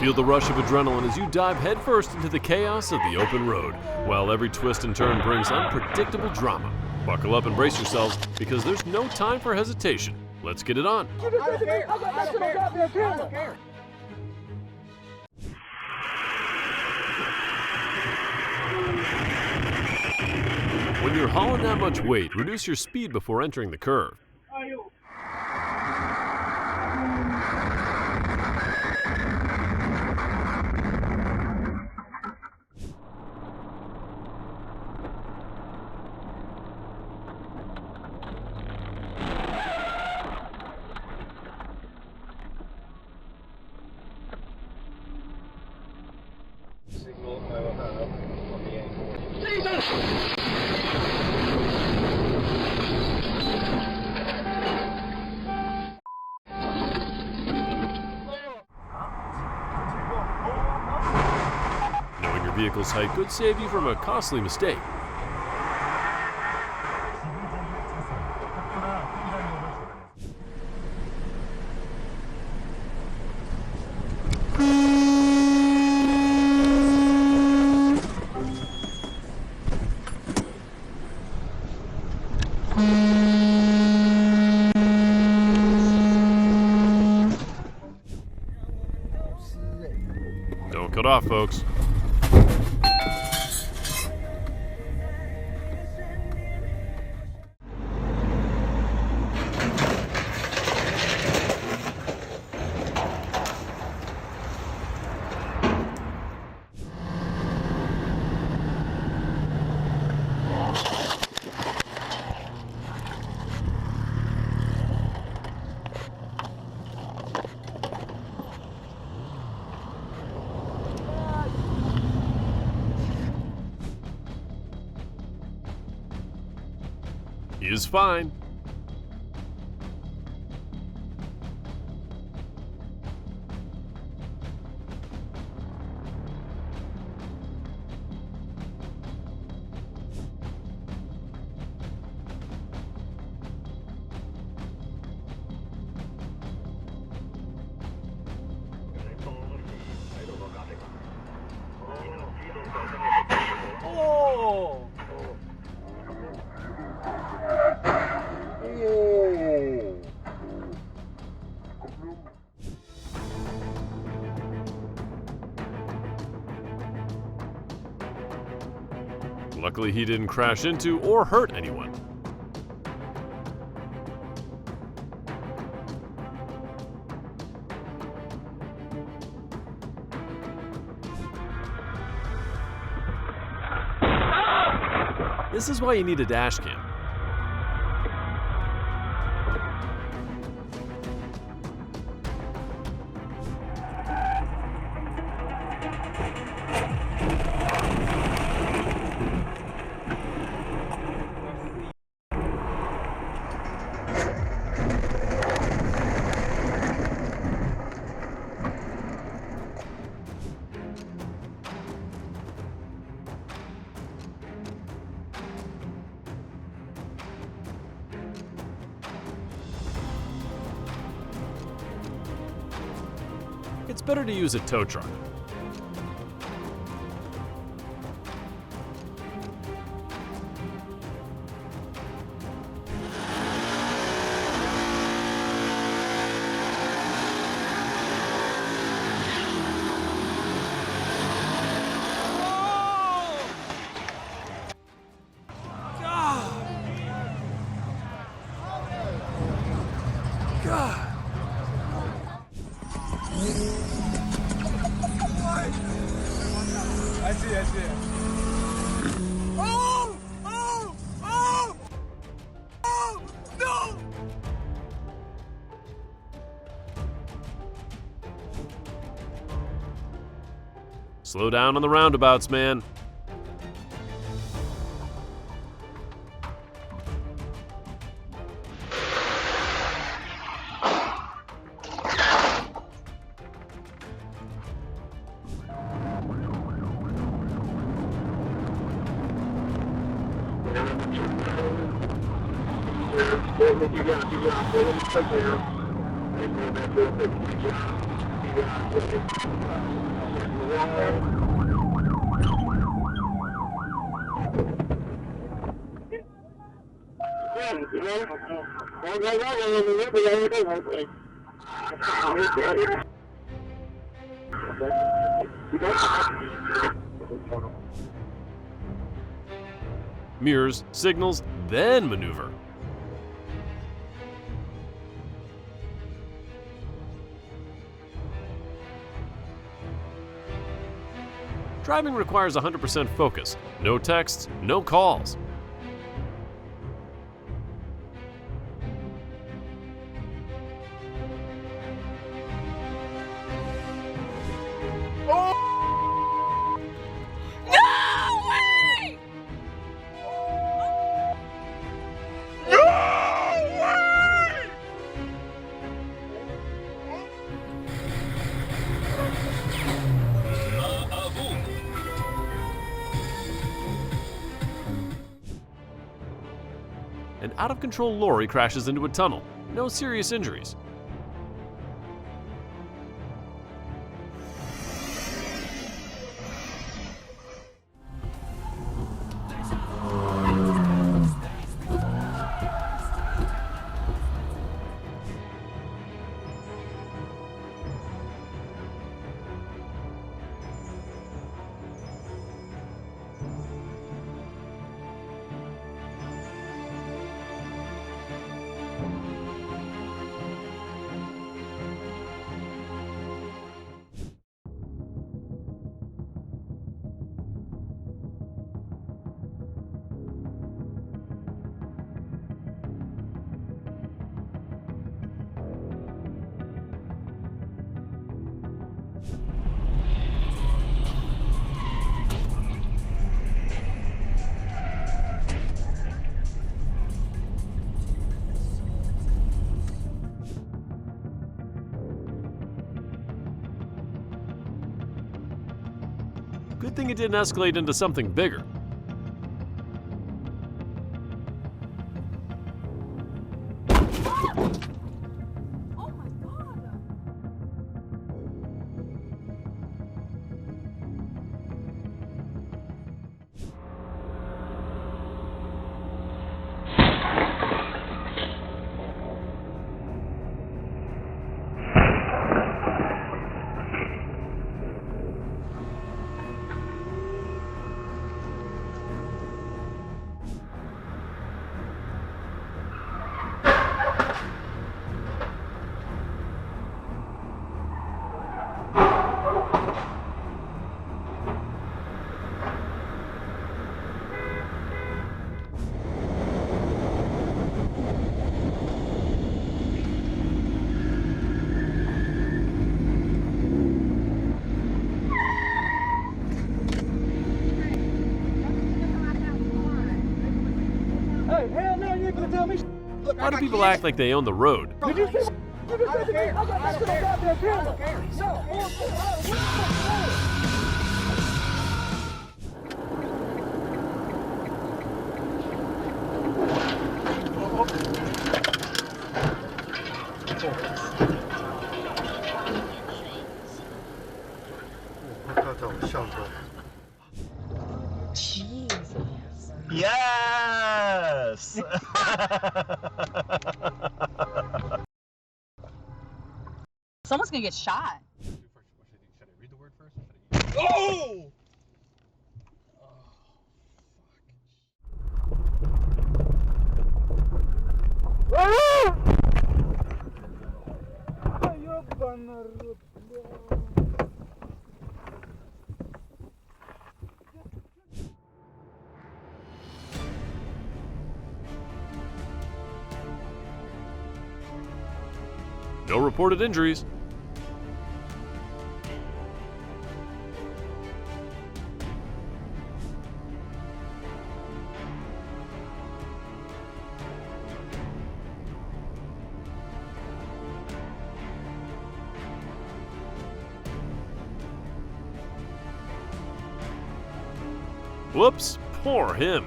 Feel the rush of adrenaline as you dive headfirst into the chaos of the open road, while every twist and turn brings unpredictable drama. Buckle up and brace yourselves, because there's no time for hesitation. Let's get it on. When you're hauling that much weight, reduce your speed before entering the curve. Signal I will have on the A40. Jesus! Knowing your vehicle's height could save you from a costly mistake. Don't cut off, folks. He is fine. Oh! Luckily, he didn't crash into or hurt anyone. This is why you need a dash cam. It's better to use a tow truck. God! I see it. Oh! Oh! Oh! Oh! No! Slow down on the roundabouts, man. Mirrors, signals, then maneuver. Driving requires 100% focus. No texts, no calls. An out-of-control lorry crashes into a tunnel. No serious injuries. Good thing it didn't escalate into something bigger. Oh my God! Hey, hell no, you ain't gonna tell me. Look, Why do people act like they own the road? Did you see? You just said to me, I got that shit on goddamn camera. No, Yes! Someone's gonna get shot. Should I read the word first? Or should I... Oh! No reported injuries. Whoops, poor him.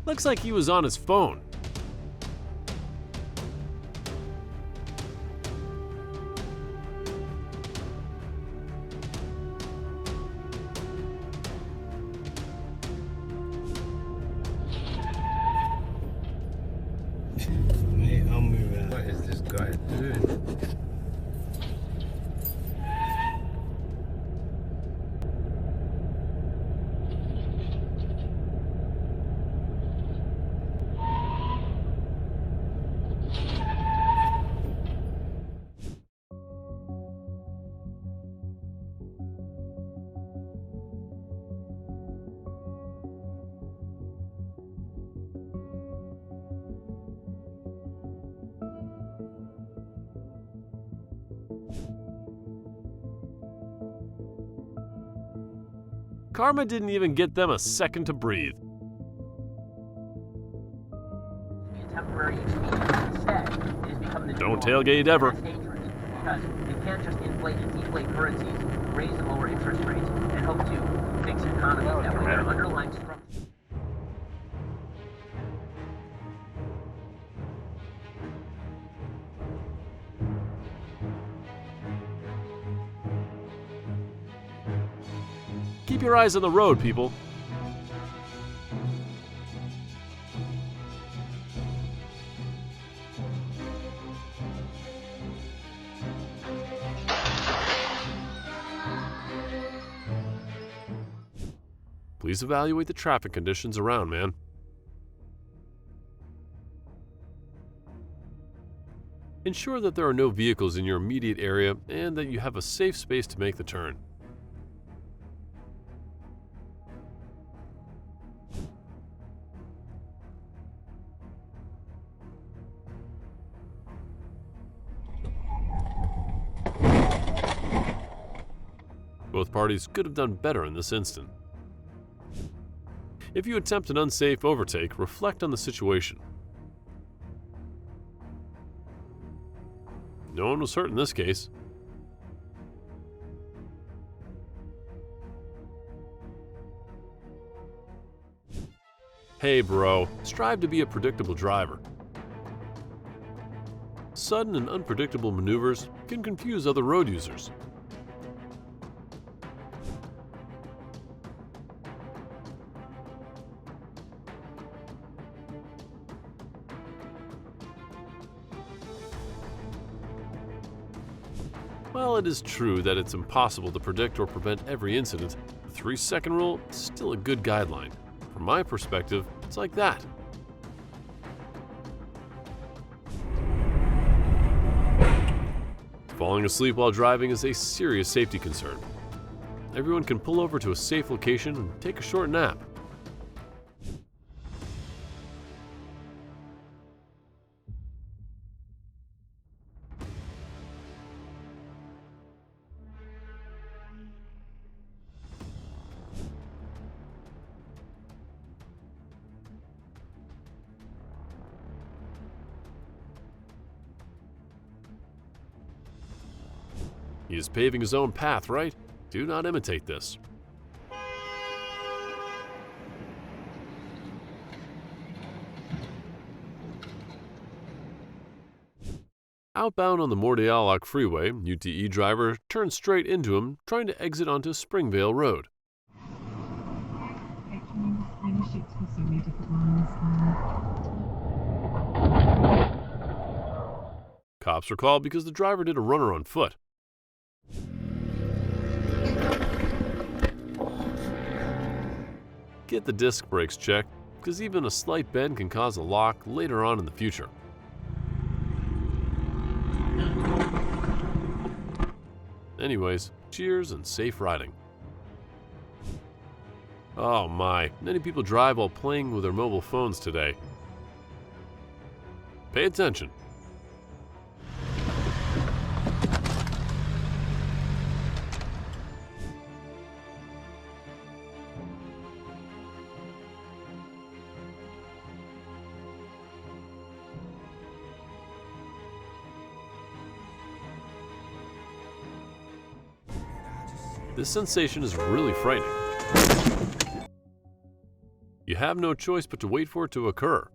Looks like he was on his phone. Mate, I'm moving. What is this guy doing? Karma didn't even get them a second to breathe. Temporary expedient. Instead, it has become the Don't tailgate ever. dangerous because you can't just inflate and deflate currencies, raise and lower interest rates, and hope to fix economies that way. There are underlying structures. Keep your eyes on the road, people. Please evaluate the traffic conditions around, man. Ensure that there are no vehicles in your immediate area and that you have a safe space to make the turn. Both parties could have done better in this instant. If you attempt an unsafe overtake, reflect on the situation. No one was hurt in this case. Hey bro, strive to be a predictable driver. Sudden and unpredictable maneuvers can confuse other road users. While it is true that it's impossible to predict or prevent every incident, the 3-second rule is still a good guideline. From my perspective, it's like that. Falling asleep while driving is a serious safety concern. Everyone can pull over to a safe location and take a short nap. He is paving his own path, right? Do not imitate this. Outbound on the Mordialloc Freeway, UTE driver turned straight into him, trying to exit onto Springvale Road. Cops were called because the driver did a runner on foot. Get the disc brakes checked, because even a slight bend can cause a lock later on in the future. Anyways, cheers and safe riding. Oh my, many people drive while playing with their mobile phones today. Pay attention. This sensation is really frightening. You have no choice but to wait for it to occur.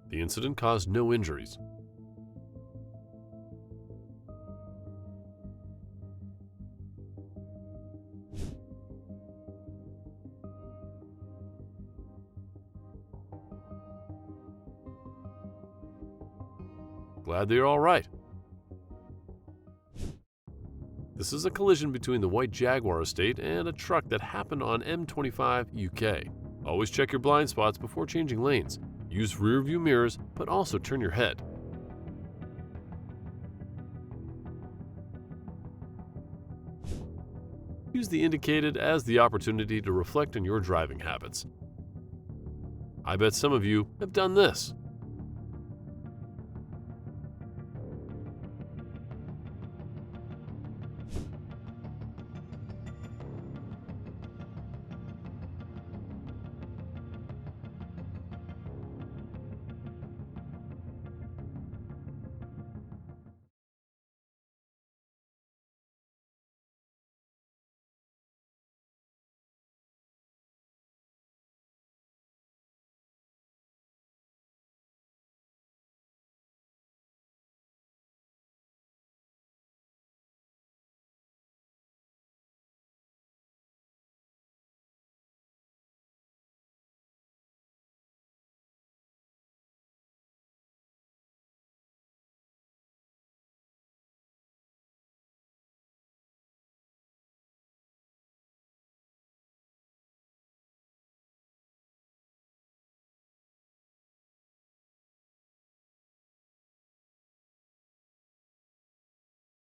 The incident caused no injuries. Glad they're all right. This is a collision between the white Jaguar estate and a truck that happened on M25 UK. Always check your blind spots before changing lanes. Use rear view mirrors, but also turn your head. Use the indicated as the opportunity to reflect on your driving habits. I bet some of you have done this.